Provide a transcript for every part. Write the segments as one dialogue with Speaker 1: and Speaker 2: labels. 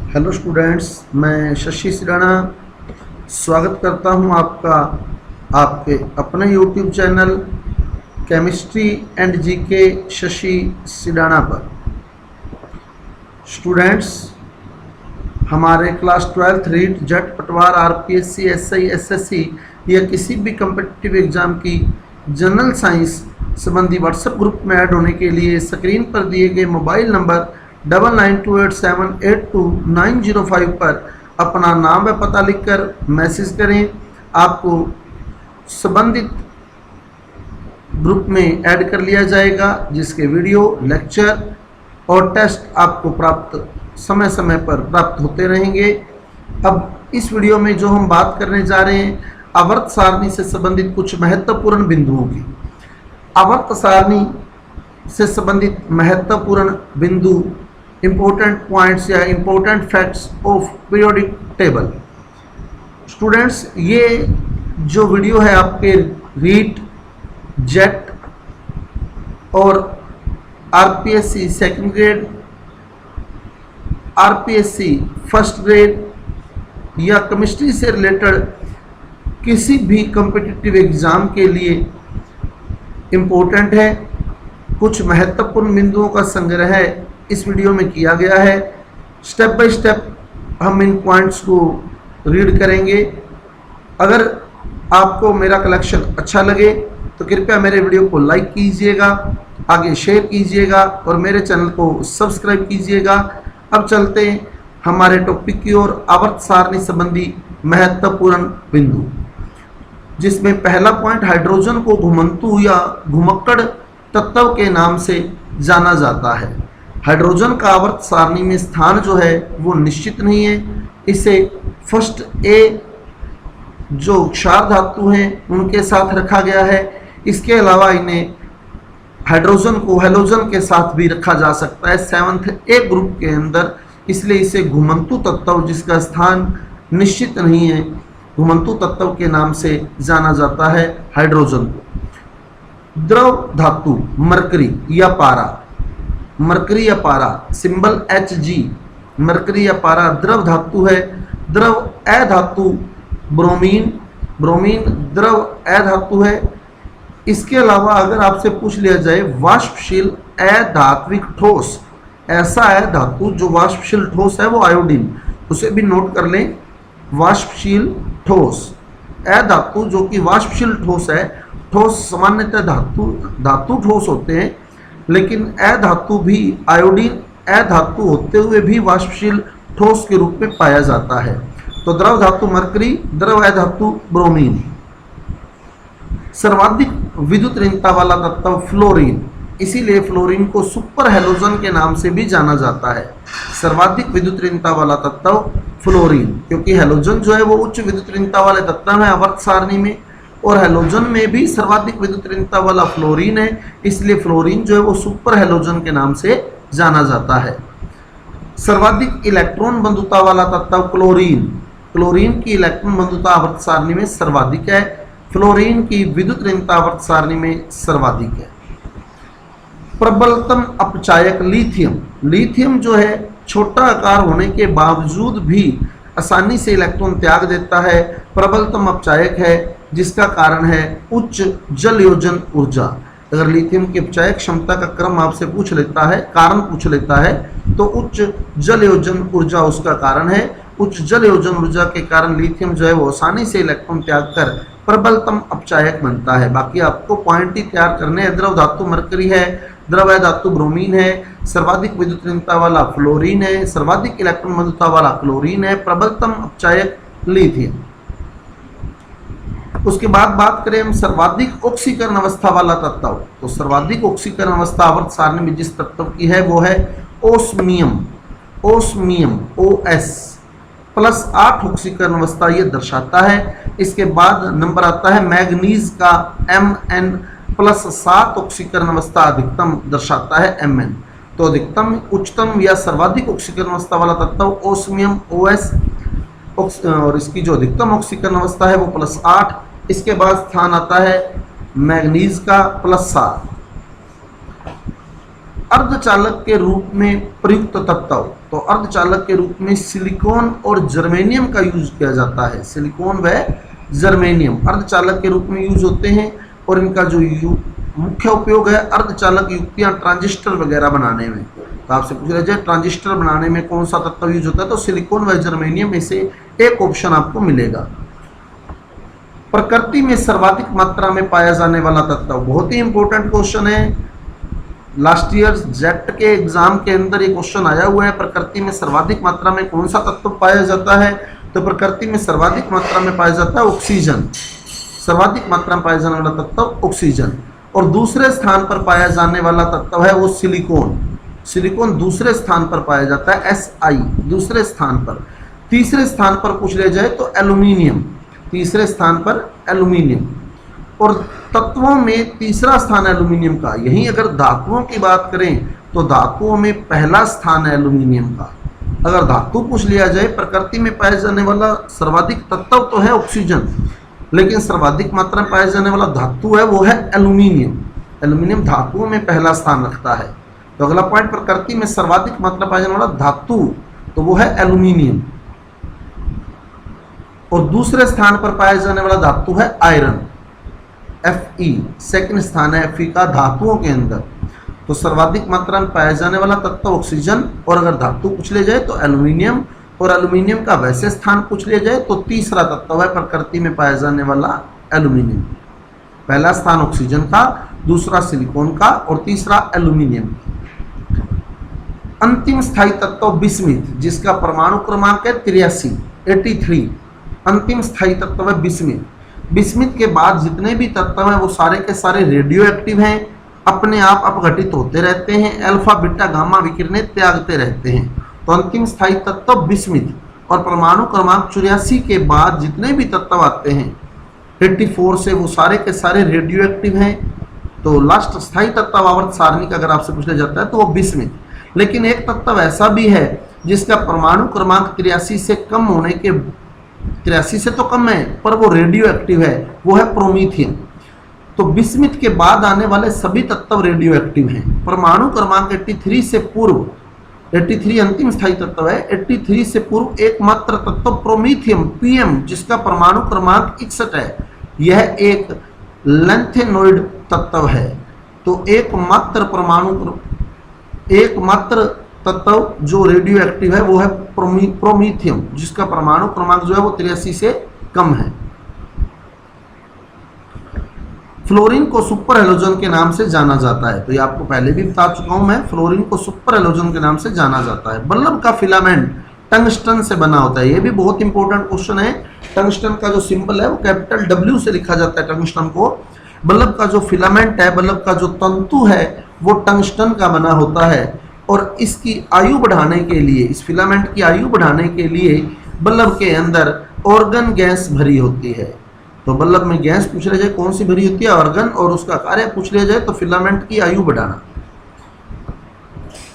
Speaker 1: Hello students, मैं शशि सिराना स्वागत करता हूं आपका आपके अपने YouTube channel chemistry and GK Shashi Sirana पर। स्टूडेंट्स, हमारे क्लास 12th रीट जट पटवार आरपीएससी एसआई एसएससी या किसी भी कम्पिटिटिव एग्ज़ाम की जनरल साइंस संबंधी व्हाट्सएप ग्रुप में ऐड होने के लिए स्क्रीन पर दिए गए मोबाइल नंबर 9928782905 पर अपना नाम व पता लिखकर मैसेज करें। आपको संबंधित ग्रुप में ऐड कर लिया जाएगा, जिसके वीडियो, लेक्चर और टेस्ट आपको समय समय पर प्राप्त होते रहेंगे। अब इस वीडियो में जो हम बात करने जा रहे हैं, आवर्त सारणी से संबंधित कुछ महत्वपूर्ण बिंदुओं की। आवर्त सारणी से संबंधित महत्वपूर्ण बिंदु, इम्पोर्टेंट पॉइंट्स या important facts of periodic table. Students, ये जो वीडियो है आपके रीट, जेट और RPSC second grade, RPSC first grade या केमिस्ट्री से रिलेटेड किसी भी कॉम्पिटिटिव एग्ज़ाम के लिए इम्पोर्टेंट है। कुछ महत्वपूर्ण बिंदुओं का संग्रह इस वीडियो में किया गया है। स्टेप बाय स्टेप हम इन पॉइंट्स को रीड करेंगे। अगर आपको मेरा कलेक्शन अच्छा लगे तो कृपया मेरे वीडियो को लाइक कीजिएगा, आगे शेयर कीजिएगा और मेरे चैनल को सब्सक्राइब कीजिएगा। अब चलते हैं हमारे टॉपिक की ओर, आवर्त सारणी संबंधी महत्वपूर्ण बिंदु, जिसमें पहला पॉइंट, हाइड्रोजन को घुमंतु या घुमक्कड़ तत्व के नाम से जाना जाता है। हाइड्रोजन का आवर्त सारणी में स्थान जो है वो निश्चित नहीं है। इसे फर्स्ट ए जो क्षार धातु हैं उनके साथ रखा गया है। इसके अलावा इन्हें हाइड्रोजन को हैलोजन के साथ भी रखा जा सकता है 7th ए ग्रुप के अंदर, इसलिए इसे घुमंतु तत्व, जिसका स्थान निश्चित नहीं है, घुमंतु तत्व के नाम से जाना जाता है हाइड्रोजन को। द्रव धातु मरकरी या पारा, मरकरी या पारा सिंबल Hg, मरकरी या पारा द्रव धातु है। द्रव अधातु ब्रोमीन, ब्रोमीन द्रव अधातु है। इसके अलावा अगर आपसे पूछ लिया जाए वाष्पशील अधात्विक ठोस, ऐसा अधातु जो वाष्पशील ठोस है वो आयोडीन, उसे भी नोट कर लें। वाष्पशील ठोस अधातु जो कि वाष्पशील ठोस है। ठोस सामान्यतः धातु ठोस होते हैं, लेकिन अधातु भी आयोडीन अधातु होते हुए भी वाष्पशील ठोस के रूप में पाया जाता है। तो द्रव धातु मरकरी, द्रव अधातु ब्रोमीन। सर्वाधिक विद्युत ऋणता वाला तत्व फ्लोरीन, इसीलिए फ्लोरीन को सुपर हैलोजन के नाम से भी जाना जाता है। सर्वाधिक विद्युत ऋणता वाला तत्व फ्लोरीन, क्योंकि हैलोजन जो है वो उच्च विद्युत ऋणता वाले तत्व है आवर्त सारणी में, और हैलोजन में भी सर्वाधिक विद्युत ऋणता वाला फ्लोरीन है, इसलिए फ्लोरीन जो है वो सुपर हैलोजन के नाम से जाना जाता है। सर्वाधिक इलेक्ट्रॉन बंधुता वाला तत्व क्लोरीन, क्लोरीन की इलेक्ट्रॉन बंधुता आवर्त सारणी में सर्वाधिक है। फ्लोरीन की विद्युत ऋणता आवर्त सारणी में सर्वाधिक है। प्रबलतम अपचायक लिथियम, लिथियम जो है छोटा आकार होने के बावजूद भी आसानी से इलेक्ट्रॉन त्याग देता है, प्रबलतम अपचायक है, जिसका कारण है उच्च जल योजन ऊर्जा। अगर लिथियम की अपचायक क्षमता का क्रम आपसे पूछ लेता है, कारण पूछ लेता है, तो उच्च जल योजन ऊर्जा उसका कारण है। उच्च जल योजन ऊर्जा के कारण लिथियम जो है वो आसानी से इलेक्ट्रॉन त्याग कर प्रबलतम अपचायक बनता है। बाकी आपको पॉइंट ही तैयार करने हैं। द्रव धातु मरकरी है, द्रव धातु ब्रोमीन है, सर्वाधिक विद्युत ऋणता वाला फ्लोरीन है, सर्वाधिक इलेक्ट्रॉन बंधुता वाला क्लोरीन है, प्रबलतम अपचायक लिथियम। उसके बाद बात करें हम सर्वाधिक ऑक्सीकरण अवस्था वाला तत्व, तो सर्वाधिक ऑक्सीकरण अवस्था आवर्त सारणी में जिस तत्व की है वो है ओस्मियम, ओस्मियम OS +8 ऑक्सीकरण अवस्था ये दर्शाता है। इसके बाद नंबर आता है मैग्नीज का Mn +7 ऑक्सीकरण अवस्था अधिकतम दर्शाता है Mn। तो अधिकतम, उच्चतम या सर्वाधिक ऑक्सीकरण अवस्था वाला तत्व ओस्मियम OS, और इसकी जो अधिकतम ऑक्सीकरण अवस्था है वो +8। इसके बाद स्थान आता है मैग्नीज का +7। अर्धचालक के रूप में प्रयुक्त तत्व, तो अर्धचालक के रूप में सिलिकॉन और जर्मेनियम का यूज किया जाता है। सिलिकॉन व जर्मेनियम अर्धचालक के रूप में यूज होते हैं और इनका जो मुख्य उपयोग है अर्धचालक युक्तियां ट्रांजिस्टर वगैरह बनाने में। तो आपसे पूछा जाए ट्रांजिस्टर बनाने में कौन सा तत्व यूज होता है, तो सिलिकॉन व जर्मेनियम में से एक ऑप्शन आपको मिलेगा। प्रकृति में सर्वाधिक मात्रा में पाया जाने वाला तत्व, बहुत ही इंपॉर्टेंट क्वेश्चन है। लास्ट ईयर जेट के एग्जाम के अंदर एक क्वेश्चन आया हुआ है, प्रकृति में सर्वाधिक मात्रा में कौन सा तत्व पाया जाता है, तो प्रकृति में सर्वाधिक मात्रा में पाया जाता है ऑक्सीजन। सर्वाधिक मात्रा में पाया जाने वाला तत्व ऑक्सीजन। और दूसरे स्थान पर पाया जाने वाला तत्व है वो सिलिकॉन। सिलिकॉन दूसरे स्थान पर पाया जाता है, Si दूसरे स्थान पर। तीसरे स्थान पर पूछ लिया जाए तो एल्यूमिनियम, तीसरे स्थान पर एल्यूमिनियम। और तत्वों में तीसरा स्थान एल्यूमिनियम का। यहीं अगर धातुओं की बात करें तो धातुओं में पहला स्थान है एल्यूमिनियम का। अगर धातु पूछ लिया जाए, प्रकृति में पाया जाने वाला सर्वाधिक तत्व तो है ऑक्सीजन, लेकिन सर्वाधिक मात्रा में पाया जाने वाला धातु है वो है एल्यूमिनियम। एल्यूमिनियम धातुओं में पहला स्थान रखता है। तो अगला पॉइंट, प्रकृति में सर्वाधिक मात्रा पाया जाने वाला धातु तो वो है एल्यूमिनियम। और दूसरे स्थान पर पाया जाने वाला धातु है आयरन, Fe। सेकंड स्थान है Fe का धातुओं के अंदर। तो सर्वाधिक मात्रा में पाया जाने वाला तत्व ऑक्सीजन, और अगर धातु पूछ लिया जाए तो एल्यूमिनियम, और एल्यूमिनियम का वैसे स्थान पूछ लिया जाए तो तीसरा तत्व है प्रकृति में पाया जाने वाला एल्यूमिनियम। पहला स्थान ऑक्सीजन का, दूसरा सिलिकॉन का और तीसरा एल्यूमिनियम। अंतिम स्थायी तत्व बिस्मिथ, जिसका परमाणु क्रमांक है 83। अंतिम स्थायी तत्व है बिस्मिथ। बिस्मिथ के बाद जितने भी तत्व हैं वो सारे के सारे रेडियो एक्टिव हैं, अपने आप अपघटित होते रहते हैं, अल्फा बीटा गामा विकिरणें त्यागते रहते हैं। तो अंतिम स्थायी तत्व बिस्मिथ। और परमाणु क्रमांक 84 के बाद जितने भी तत्व आते हैं 84 से, वो सारे के सारे रेडियो एक्टिव हैं। तो लास्ट स्थायी तत्व आवर्त सारणी का अगर आपसे पूछा जाता है तो वो बिस्मिथ। लेकिन एक तत्व ऐसा भी है जिसका परमाणु क्रमांक 83 से कम होने के, 83 से तो कम है पर वो रेडियो एक्टिव है, वो है प्रोमीथियम। तो बिस्मिथ के बाद आने वाले सभी तत्व रेडियो एक्टिव हैं। परमाणु क्रमांक 83 से पूर्व, 83 अंतिम स्थायी तत्व है, 83 से पूर्व एकमात्र तत्व प्रोमीथियम Pm, जिसका परमाणु क्रमांक 61 है, यह एक लैंथेनोइड तत्व है। तो एकमात्र तत्व जो रेडियो एक्टिव है वो है प्रोमीथियम, जिसका परमाणु क्रमांक जो है वो 83 से कम है। फ्लोरीन को सुपर हैलोजन के नाम से जाना जाता है। तो ये आपको पहले भी बता चुका हूं मैं, फ्लोरीन को सुपर हैलोजन के नाम से जाना जाता है। बल्ब का फिलामेंट टंगस्टन से बना होता है। ये भी बहुत इंपॉर्टेंट क्वेश्चन है। टंगस्टन का जो सिंबल है वो कैपिटल W से लिखा जाता है टंगस्टन को। बल्ब का जो फिलामेंट है, बल्ब का जो तंतु है वो टंगस्टन का बना होता है। और इसकी आयु बढ़ाने के लिए, इस फिलामेंट की आयु बढ़ाने के लिए बल्ब के अंदर ऑर्गन गैस भरी होती है। तो बल्ब में गैस पूछ लिया जाए कौन सी भरी होती है, ऑर्गन, और उसका कार्य पूछ लिया जाए तो फिलामेंट की आयु बढ़ाना।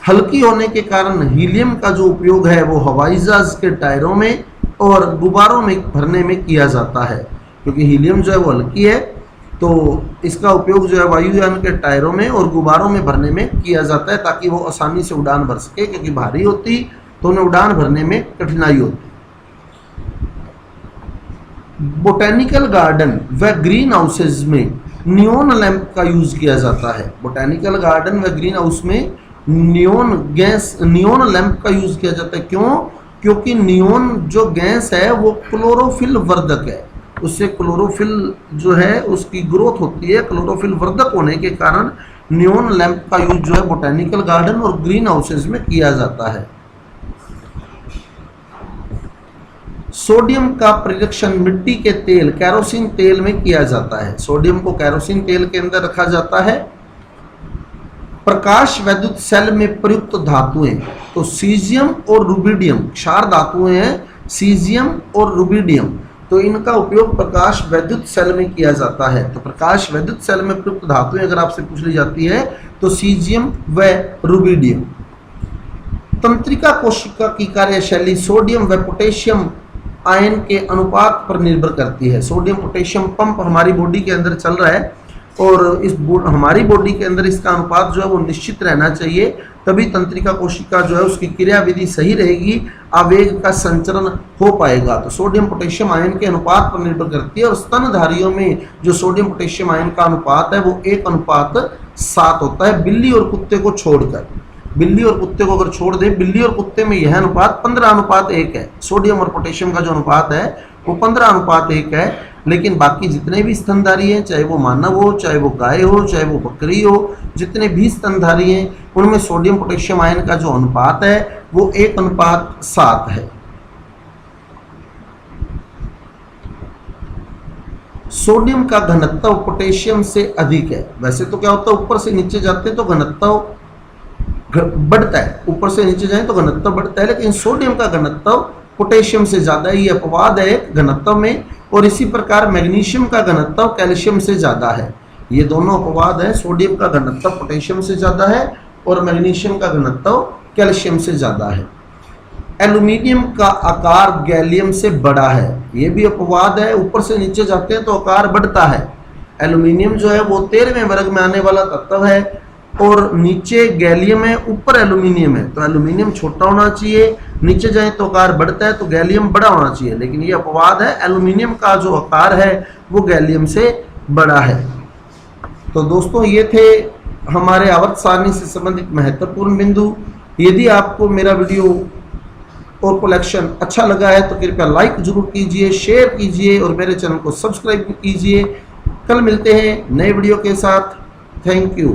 Speaker 1: हल्की होने के कारण हीलियम का जो उपयोग है वो हवाई जहाज के टायरों में और गुब्बारों में भरने में किया जाता है। क्योंकि हीलियम जो है वो हल्की है, तो इसका उपयोग जो है वायुयान के टायरों में और गुब्बारों में भरने में किया जाता है, ताकि वो आसानी से उड़ान भर सके। क्योंकि भारी होती तो उन्हें उड़ान भरने में कठिनाई होती। बोटेनिकल गार्डन व ग्रीन हाउसेज में नियोन लैंप का यूज किया जाता है। बोटेनिकल गार्डन व ग्रीन हाउस में नियोन लैंप का यूज किया जाता है। क्यों? क्योंकि नियोन जो गैस है वो क्लोरोफिल वर्धक है। उससे क्लोरोफिल जो है उसकी ग्रोथ होती है। क्लोरोफिल वर्धक होने के कारण नियोन लैंप का यूज जो है बोटेनिकल गार्डन और ग्रीन हाउसेज में किया जाता है। सोडियम का परिरक्षण मिट्टी के तेल, कैरोसिन तेल में किया जाता है। सोडियम को कैरोसिन तेल के अंदर रखा जाता है। प्रकाश वैद्युत सेल में प्रयुक्त धातुएं, तो सीजियम और रुबिडियम क्षार धातुएं हैं, सीजियम और रुबिडियम। तो इनका उपयोग प्रकाश वैद्युत सेल में किया जाता है। तो प्रकाश वैद्युत सेल में प्रयुक्त धातुएं अगर आपसे पूछ ली जाती है तो सीजियम व रुबिडियम। तंत्रिका कोशिका की कार्यशैली सोडियम व पोटेशियम आयन के अनुपात पर निर्भर करती है। सोडियम पोटेशियम पंप हमारी बॉडी के अंदर चल रहा है और हमारी बॉडी के अंदर इसका अनुपात जो है वो निश्चित रहना चाहिए। तभी तंत्रिका कोशिका जो है उसकी क्रियाविधि सही रहेगी, आवेग का संचरण हो पाएगा। तो सोडियम पोटेशियम आयन के अनुपात पर निर्भर करती है, और स्तनधारियों में जो सोडियम पोटेशियम आयन का अनुपात है वो 1:7 होता है, बिल्ली और कुत्ते को छोड़कर। बिल्ली और कुत्ते को अगर छोड़ दे, बिल्ली और कुत्ते में यह अनुपात 15:1 है। सोडियम और पोटेशियम का जो अनुपात है वो 15:1 है। लेकिन बाकी जितने भी स्तनधारी हैं, चाहे वो मानव हो, चाहे वो गाय हो, चाहे वो बकरी हो, जितने भी स्तनधारी हैं उनमें सोडियम पोटेशियम आयन का जो अनुपात है वो 1:7 है। सोडियम का घनत्व पोटेशियम से अधिक है। वैसे तो क्या होता है, ऊपर से नीचे जाते हैं तो घनत्व बढ़ता है, ऊपर से नीचे जाए तो घनत्व बढ़ता है, लेकिन सोडियम का घनत्व पोटेशियम से ज़्यादा है। ये अपवाद है घनत्व में। और इसी प्रकार मैग्नीशियम का घनत्व कैल्शियम से ज़्यादा है। ये दोनों अपवाद है, सोडियम का घनत्व पोटेशियम से ज़्यादा है और मैग्नीशियम का घनत्व कैल्शियम से ज़्यादा है। एल्यूमिनियम का आकार गैलियम से बड़ा है, ये भी अपवाद है। ऊपर से नीचे जाते हैं तो आकार बढ़ता है। एल्यूमिनियम जो है वो 13वें वर्ग में आने वाला तत्व है, और नीचे गैलियम है, ऊपर एल्यूमिनियम है। तो एल्यूमिनियम छोटा होना चाहिए, नीचे जाए तो आकार बढ़ता है, तो गैलियम बड़ा होना चाहिए। लेकिन ये अपवाद है, एल्यूमिनियम का जो आकार है वो गैलियम से बड़ा है। तो दोस्तों ये थे हमारे आवर्त सारणी से संबंधित महत्वपूर्ण बिंदु। यदि आपको मेरा वीडियो और कलेक्शन अच्छा लगा है तो कृपया लाइक जरूर कीजिए, शेयर कीजिए और मेरे चैनल को सब्सक्राइब कीजिए। कल मिलते हैं नए वीडियो के साथ। Thank you.